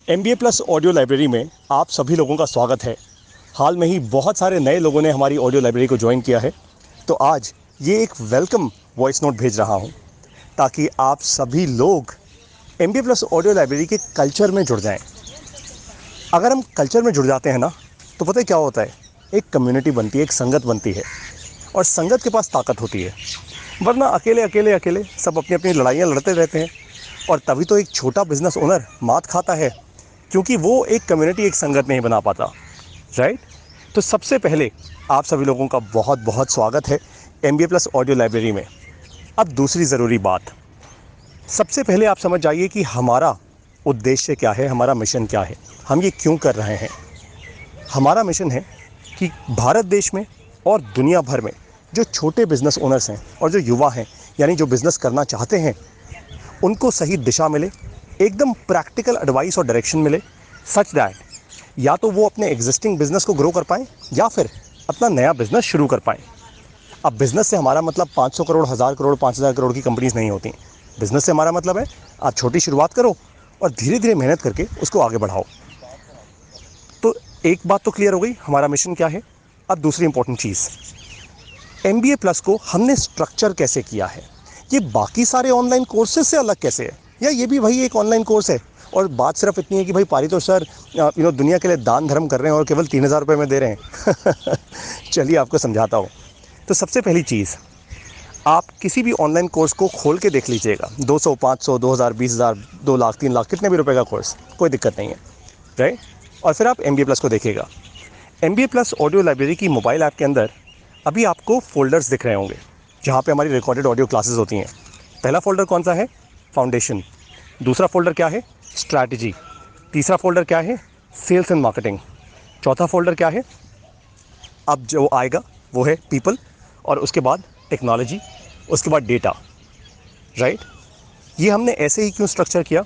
MBA plus audio library में आप सभी लोगों का स्वागत है। हाल में ही बहुत सारे नए लोगों ने हमारी ऑडियो लाइब्रेरी को ज्वाइन किया है, तो आज ये एक वेलकम वॉइस नोट भेज रहा हूँ ताकि आप सभी लोग MBA प्लस ऑडियो लाइब्रेरी के कल्चर में जुड़ जाएं। अगर हम कल्चर में जुड़ जाते हैं ना, तो पता है क्या होता है, एक कम्युनिटी बनती है, एक संगत बनती है और संगत के पास ताकत होती है। वरना अकेले अकेले अकेले सब अपनी अपनी लड़ाइयाँ लड़ते रहते हैं और तभी तो एक छोटा बिजनेस ओनर मात खाता है, क्योंकि वो एक कम्युनिटी, एक संगत नहीं बना पाता, राइट। तो सबसे पहले आप सभी लोगों का बहुत बहुत स्वागत है MBA प्लस ऑडियो लाइब्रेरी में। अब दूसरी ज़रूरी बात, सबसे पहले आप समझ जाइए कि हमारा उद्देश्य क्या है, हमारा मिशन क्या है, हम ये क्यों कर रहे हैं। हमारा मिशन है कि भारत देश में और दुनिया भर में जो छोटे बिजनेस ओनर्स हैं और जो युवा हैं, यानी जो बिज़नेस करना चाहते हैं, उनको सही दिशा मिले, एकदम प्रैक्टिकल एडवाइस और डायरेक्शन मिले, सच दैट या तो वो अपने एग्जिस्टिंग बिजनेस को ग्रो कर पाएँ या फिर अपना नया बिजनेस शुरू कर पाएँ। अब बिजनेस से हमारा मतलब 500 करोड़, 1000 करोड़, 5000 करोड़ की कंपनीज नहीं होती। बिजनेस से हमारा मतलब है आप छोटी शुरुआत करो और धीरे धीरे मेहनत करके उसको आगे बढ़ाओ। तो एक बात तो क्लियर हो गई, हमारा मिशन क्या है। अब दूसरी इंपॉर्टेंट चीज़, MBA प्लस को हमने स्ट्रक्चर कैसे किया है, ये बाकी सारे ऑनलाइन कोर्सेज से अलग कैसे है, या ये भी भाई एक ऑनलाइन कोर्स है और बात सिर्फ इतनी है कि भाई पारितोष सर दुनिया के लिए दान धर्म कर रहे हैं और केवल 3000 रुपये में दे रहे हैं। चलिए आपको समझाता हूँ। तो सबसे पहली चीज़, आप किसी भी ऑनलाइन कोर्स को खोल के देख लीजिएगा, 200, 500, 2000, 20000, 2 लाख, 3 लाख, कितने भी रुपए का कोर्स, कोई दिक्कत नहीं है, राइट। और फिर आप MBA प्लस को देखिएगा। MBA प्लस ऑडियो लाइब्रेरी की मोबाइल ऐप के अंदर अभी आपको फ़ोल्डर्स दिख रहे होंगे जहाँ पे हमारी रिकॉर्डेड ऑडियो क्लासेस होती हैं। पहला फ़ोल्डर कौन सा है? फाउंडेशन। दूसरा फ़ोल्डर क्या है? स्ट्रैटेजी। तीसरा फ़ोल्डर क्या है? Sales and marketing. चौथा फ़ोल्डर क्या है? अब जो आएगा वो है पीपल, और उसके बाद टेक्नोलॉजी, उसके बाद डेटा, राइट। ये हमने ऐसे ही क्यों स्ट्रक्चर किया?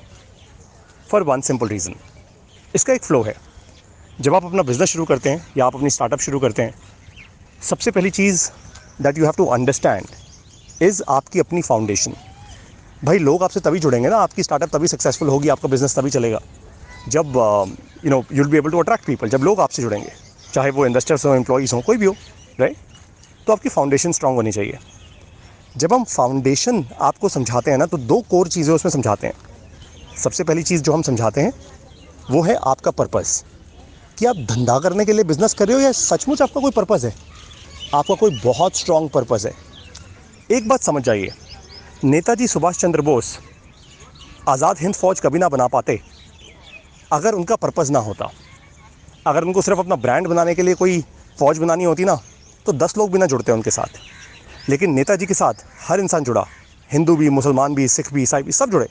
फॉर वन सिंपल रीज़न, इसका एक फ़्लो है। जब आप अपना बिज़नेस शुरू करते हैं या आप अपनी स्टार्टअप शुरू करते हैं, सबसे पहली चीज़ that you have to understand is आपकी अपनी फाउंडेशन। भाई लोग आपसे तभी जुड़ेंगे ना, आपकी स्टार्टअप तभी सक्सेसफुल होगी, आपका बिज़नेस तभी चलेगा जब you will be able to attract people, जब लोग आपसे जुड़ेंगे, चाहे वो इन्वेस्टर्स हो, एम्प्लॉइज़ हो, कोई भी हो, राइट। तो आपकी फाउंडेशन स्ट्रांग होनी चाहिए। जब हम फाउंडेशन आपको समझाते हैं ना, तो 2 कोर चीज़ें उसमें समझाते हैं। सबसे पहली चीज़ जो हम समझाते हैं वो है आपका पर्पस, कि आप धंधा करने के लिए बिज़नेस कर रहे हो या सचमुच आपका कोई पर्पस है, आपका कोई बहुत स्ट्रांग पर्पस है। एक बात समझ जाइए, नेताजी सुभाष चंद्र बोस आज़ाद हिंद फ़ौज कभी ना बना पाते अगर उनका पर्पस ना होता। अगर उनको सिर्फ अपना ब्रांड बनाने के लिए कोई फ़ौज बनानी होती ना, तो 10 लोग भी ना जुड़ते उनके साथ। लेकिन नेताजी के साथ हर इंसान जुड़ा, हिंदू भी, मुसलमान भी, सिख भी, ईसाई भी, सब जुड़े,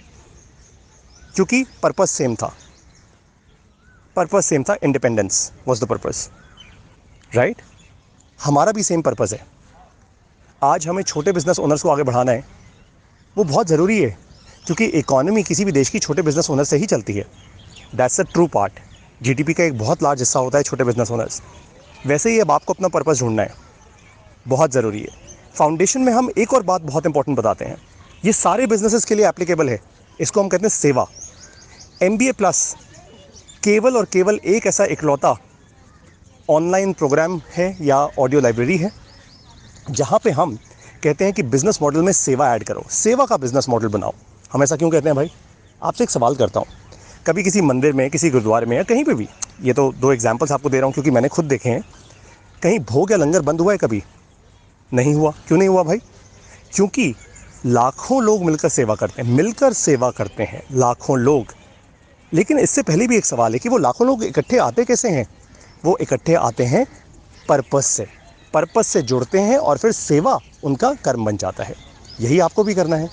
क्योंकि पर्पस सेम था। पर्पस सेम था, independence was the purpose, right. हमारा भी सेम पर्पस है। आज हमें छोटे बिजनेस ओनर्स को आगे बढ़ाना है, वो बहुत ज़रूरी है, क्योंकि इकॉनमी किसी भी देश की छोटे बिजनेस ओनर से ही चलती है। That's the true part. GDP का एक बहुत लार्ज हिस्सा होता है छोटे बिजनेस ओनर्स। वैसे ही अब आपको अपना पर्पस ढूंढना है, बहुत ज़रूरी है। फाउंडेशन में हम एक और बात बहुत इंपॉर्टेंट बताते हैं, ये सारे बिजनेसेस के लिए एप्लीकेबल है। इसको हम कहते हैं सेवा। MBA प्लस केवल और केवल एक ऐसा इकलौता ऑनलाइन प्रोग्राम है या ऑडियो लाइब्रेरी है जहाँ पे हम कहते हैं कि बिज़नेस मॉडल में सेवा ऐड करो, सेवा का बिज़नेस मॉडल बनाओ। हम ऐसा क्यों कहते हैं भाई? आपसे एक सवाल करता हूँ, कभी किसी मंदिर में, किसी गुरुद्वारे में या कहीं पे भी, ये तो 2 एग्जांपल्स आपको दे रहा हूँ क्योंकि मैंने खुद देखे हैं, कहीं भोग या लंगर बंद हुआ है कभी? नहीं हुआ। क्यों नहीं हुआ भाई? क्योंकि लाखों लोग मिलकर सेवा करते हैं, मिलकर सेवा करते हैं लाखों लोग। लेकिन इससे पहले भी एक सवाल है कि वो लाखों लोग इकट्ठे आते कैसे हैं? वो इकट्ठे आते हैं पर्पस से, पर्पस से जुड़ते हैं और फिर सेवा उनका कर्म बन जाता है। यही आपको भी करना है।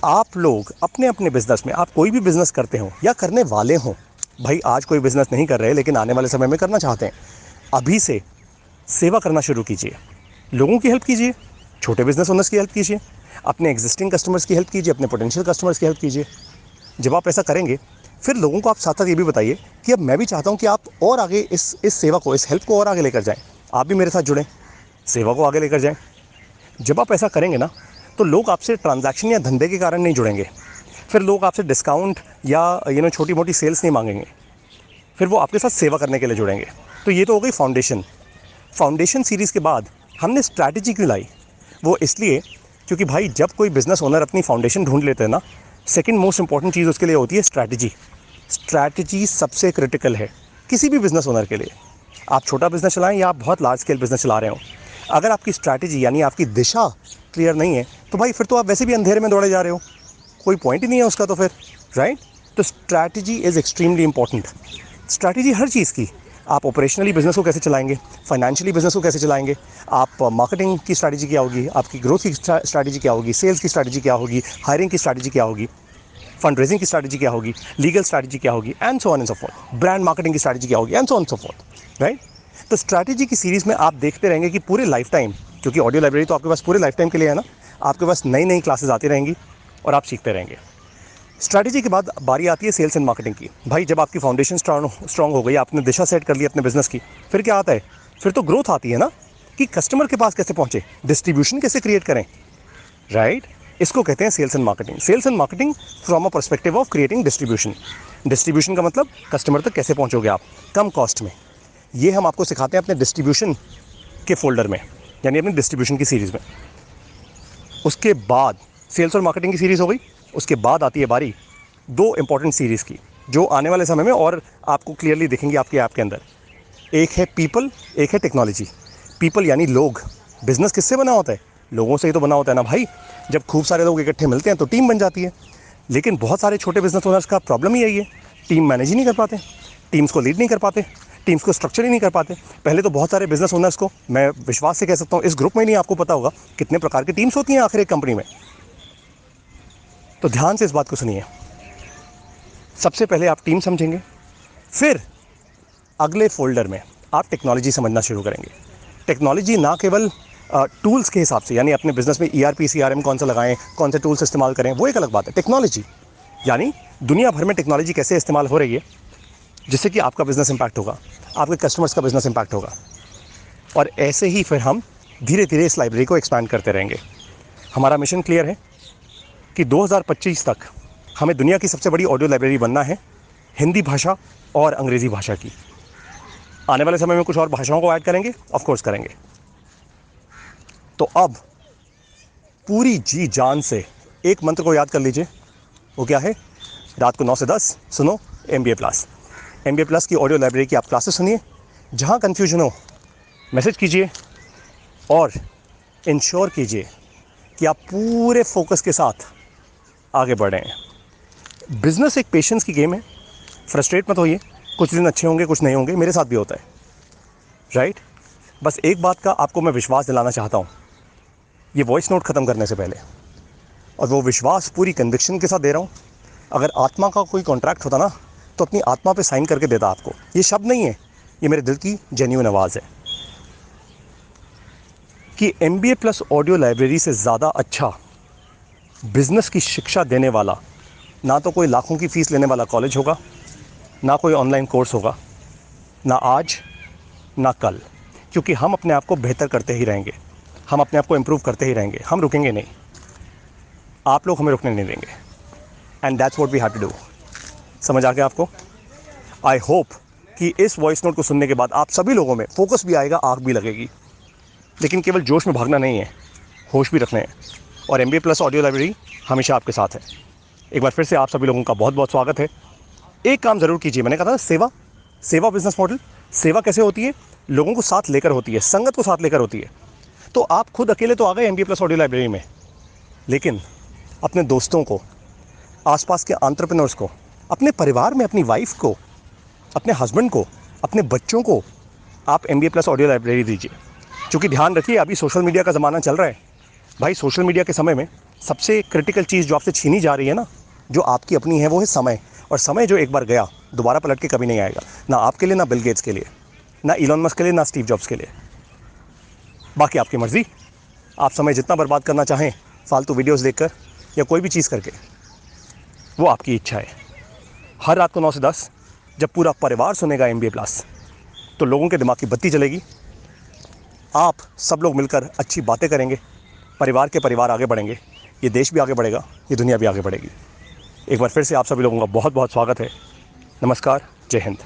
आप लोग अपने अपने बिजनेस में, आप कोई भी बिजनेस करते हो या करने वाले हो, भाई आज कोई बिजनेस नहीं कर रहे लेकिन आने वाले समय में करना चाहते हैं, अभी से सेवा करना शुरू कीजिए। लोगों की हेल्प कीजिए, छोटे बिजनेस ओनर्स की हेल्प कीजिए, अपने एग्जिस्टिंग कस्टमर्स की हेल्प कीजिए, अपने पोटेंशियल कस्टमर्स की हेल्प कीजिए। जब आप ऐसा करेंगे, फिर लोगों को आप साथ साथ ये भी बताइए कि अब मैं भी चाहता हूँ कि आप और आगे इस सेवा को, इस हेल्प को और आगे लेकर जाएं, आप भी मेरे साथ जुड़ें, सेवा को आगे लेकर जाएं। जब आप ऐसा करेंगे ना, तो लोग आपसे ट्रांजैक्शन या धंधे के कारण नहीं जुड़ेंगे, फिर लोग आपसे डिस्काउंट या छोटी मोटी सेल्स नहीं मांगेंगे, फिर वो आपके साथ सेवा करने के लिए जुड़ेंगे। तो ये तो हो गई फाउंडेशन। फाउंडेशन सीरीज़ के बाद हमने स्ट्रैटेजी क्यों लाई? वो इसलिए क्योंकि भाई जब कोई बिज़नेस ओनर अपनी फाउंडेशन ढूंढ लेते हैं ना, सेकंड मोस्ट इंपॉर्टेंट चीज़ उसके लिए होती है स्ट्रैटेजी। स्ट्रैटेजी सबसे क्रिटिकल है किसी भी बिज़नेस ओनर के लिए। आप छोटा बिज़नेस चलाएं या आप बहुत लार्ज स्केल बिज़नेस चला रहे हो, अगर आपकी स्ट्रैटेजी यानी आपकी दिशा क्लियर नहीं है तो भाई फिर तो आप वैसे भी अंधेरे में दौड़े जा रहे हो, कोई पॉइंट ही नहीं है उसका तो फिर, राइट? तो strategy is extremely important. Strategy हर चीज़ की, आप ऑपरेशनली बिज़नेस को कैसे चलाएंगे, फाइनेंशियली बिज़नेस को कैसे चलाएंगे, आप मार्केटिंग की स्ट्रैटेजी क्या होगी, आपकी ग्रोथ की स्ट्रैटेजी क्या होगी, सेल्स की स्ट्रैटेजी क्या होगी, हायरिंग की स्ट्रैटेजी क्या होगी, फंड रेजिंग की स्ट्रैटेजी क्या होगी, लीगल स्ट्रैटेजी क्या होगी, and so on and so fourth, brand marketing की स्ट्रैटेजी क्या होगी, and so on so fourth, right? तो स्ट्रैटेजी की सीरीज़ में आप देखते रहेंगे कि पूरे लाइफ टाइम, क्योंकि ऑडियो लाइब्रेरी तो आपके पास पूरे लाइफ टाइम के लिए है ना, आपके पास नई नई क्लासेस आती रहेंगी और आप सीखते रहेंगे। स्ट्रैटेजी के बाद बारी आती है सेल्स एंड मार्केटिंग की। भाई जब आपकी फाउंडेशन स्ट्रांग हो गई, आपने दिशा सेट कर ली अपने बिजनेस की, फिर क्या आता है? फिर तो ग्रोथ आती है ना, कि कस्टमर के पास कैसे पहुंचे, डिस्ट्रीब्यूशन कैसे क्रिएट करें, राइट? इसको कहते हैं sales and marketing. Sales and marketing from a perspective of creating distribution. Distribution का मतलब कस्टमर तक कैसे पहुंचोगे आप कम कॉस्ट में। ये हम आपको सिखाते हैं अपने डिस्ट्रीब्यूशन के फोल्डर में, यानी अपनी डिस्ट्रीब्यूशन की सीरीज़ में। उसके बाद सेल्स और मार्केटिंग की सीरीज़ हो गई, उसके बाद आती है बारी दो इंपॉर्टेंट सीरीज़ की, जो आने वाले समय में और आपको क्लियरली दिखेंगी आपके ऐप के अंदर। एक है पीपल, एक है टेक्नोलॉजी। पीपल यानी लोग। बिजनेस किससे बना होता है? लोगों से ही तो बना होता है ना भाई। जब खूब सारे लोग इकट्ठे मिलते हैं तो टीम बन जाती है। लेकिन बहुत सारे छोटे बिजनेस ओनर्स का प्रॉब्लम ही यही है, टीम मैनेज ही नहीं कर पाते, टीम्स को लीड नहीं कर पाते, टीम्स को स्ट्रक्चर ही नहीं कर पाते। पहले तो बहुत सारे बिजनेस ओनर्स को, मैं विश्वास से कह सकता हूँ, इस ग्रुप में नहीं, आपको पता होगा कितने प्रकार की टीम्स होती हैं आखिर एक कंपनी में। तो ध्यान से इस बात को सुनिए। सबसे पहले आप टीम समझेंगे, फिर अगले फोल्डर में आप टेक्नोलॉजी समझना शुरू करेंगे। टेक्नोलॉजी ना केवल टूल्स के हिसाब से, यानी अपने बिजनेस में ERP CRM कौन सा लगाएं, कौन से टूल्स इस्तेमाल करें, वो एक अलग बात है। टेक्नोलॉजी यानी दुनिया भर में टेक्नोलॉजी कैसे इस्तेमाल हो रही है जिससे कि आपका बिजनेस इंपैक्ट होगा, आपके कस्टमर्स का बिजनेस इंपैक्ट होगा। और ऐसे ही फिर हम धीरे धीरे इस लाइब्रेरी को एक्सपैंड करते रहेंगे। हमारा मिशन क्लियर है कि 2025 तक हमें दुनिया की सबसे बड़ी ऑडियो लाइब्रेरी बनना है, हिंदी भाषा और अंग्रेज़ी भाषा की। आने वाले समय में कुछ और भाषाओं को ऐड करेंगे, ऑफ कोर्स करेंगे। तो अब पूरी जी जान से एक मंत्र को याद कर लीजिए। वो क्या है? रात को 9 से 10 सुनो MBA प्लस। MBA प्लस की ऑडियो लाइब्रेरी की आप क्लासेस सुनिए। जहाँ कन्फ्यूजन हो मैसेज कीजिए और इंश्योर कीजिए कि आप पूरे फोकस के साथ आगे बढ़ रहे हैं। बिजनेस एक पेशेंस की गेम है। फ्रस्ट्रेट मत होइए, कुछ दिन अच्छे होंगे, कुछ नहीं होंगे, मेरे साथ भी होता है, राइट? बस एक बात का आपको मैं विश्वास दिलाना चाहता हूँ ये वॉइस नोट ख़त्म करने से पहले, और वो विश्वास पूरी कन्विक्शन के साथ दे रहा हूँ। अगर आत्मा का कोई कॉन्ट्रैक्ट होता ना तो अपनी आत्मा पे साइन करके देता आपको। ये शब्द नहीं है, ये मेरे दिल की जेन्युइन आवाज़ है कि MBA प्लस ऑडियो लाइब्रेरी से ज़्यादा अच्छा बिज़नेस की शिक्षा देने वाला ना तो कोई लाखों की फ़ीस लेने वाला कॉलेज होगा, ना कोई ऑनलाइन कोर्स होगा, ना आज ना कल। क्योंकि हम अपने आप को बेहतर करते ही रहेंगे, हम अपने आप को इम्प्रूव करते ही रहेंगे, हम रुकेंगे नहीं। आप लोग हमें रुकने नहीं देंगे, and that's what we have to do. समझ आ गया आपको? आई होप कि इस वॉइस नोट को सुनने के बाद आप सभी लोगों में फोकस भी आएगा, आग भी लगेगी। लेकिन केवल जोश में भागना नहीं है, होश भी रखने हैं। और MBA प्लस ऑडियो लाइब्रेरी हमेशा आपके साथ है। एक बार फिर से आप सभी लोगों का बहुत बहुत स्वागत है। एक काम ज़रूर कीजिए, मैंने कहा था सेवा बिजनेस मॉडल। सेवा कैसे होती है? लोगों को साथ लेकर होती है, संगत को साथ लेकर होती है। तो आप खुद अकेले तो आ गए MBA प्लस ऑडियो लाइब्रेरी में, लेकिन अपने दोस्तों को, आसपास के एंटरप्रेन्योर्स को, अपने परिवार में अपनी वाइफ को, अपने हस्बैंड को, अपने बच्चों को आप MBA प्लस ऑडियो लाइब्रेरी दीजिए। क्योंकि ध्यान रखिए, अभी सोशल मीडिया का ज़माना चल रहा है भाई। सोशल मीडिया के समय में सबसे क्रिटिकल चीज़ जो आपसे छीनी जा रही है ना, जो आपकी अपनी है, वो है समय। और समय जो एक बार गया दोबारा पलट के कभी नहीं आएगा, ना आपके लिए, ना बिल गेट्स के लिए, ना इलॉन मस्क के लिए, ना स्टीव जॉब्स के लिए। बाकी आपकी मर्ज़ी, आप समय जितना बर्बाद करना चाहें फालतू वीडियोस देखकर या कोई भी चीज़ करके, वो आपकी इच्छा है। हर रात को 9 से 10 जब पूरा परिवार सुनेगा MBA प्लस, तो लोगों के दिमाग की बत्ती जलेगी। आप सब लोग मिलकर अच्छी बातें करेंगे, परिवार के परिवार आगे बढ़ेंगे, ये देश भी आगे बढ़ेगा, ये दुनिया भी आगे बढ़ेगी। एक बार फिर से आप सभी लोगों का बहुत बहुत स्वागत है। नमस्कार, जय हिंद।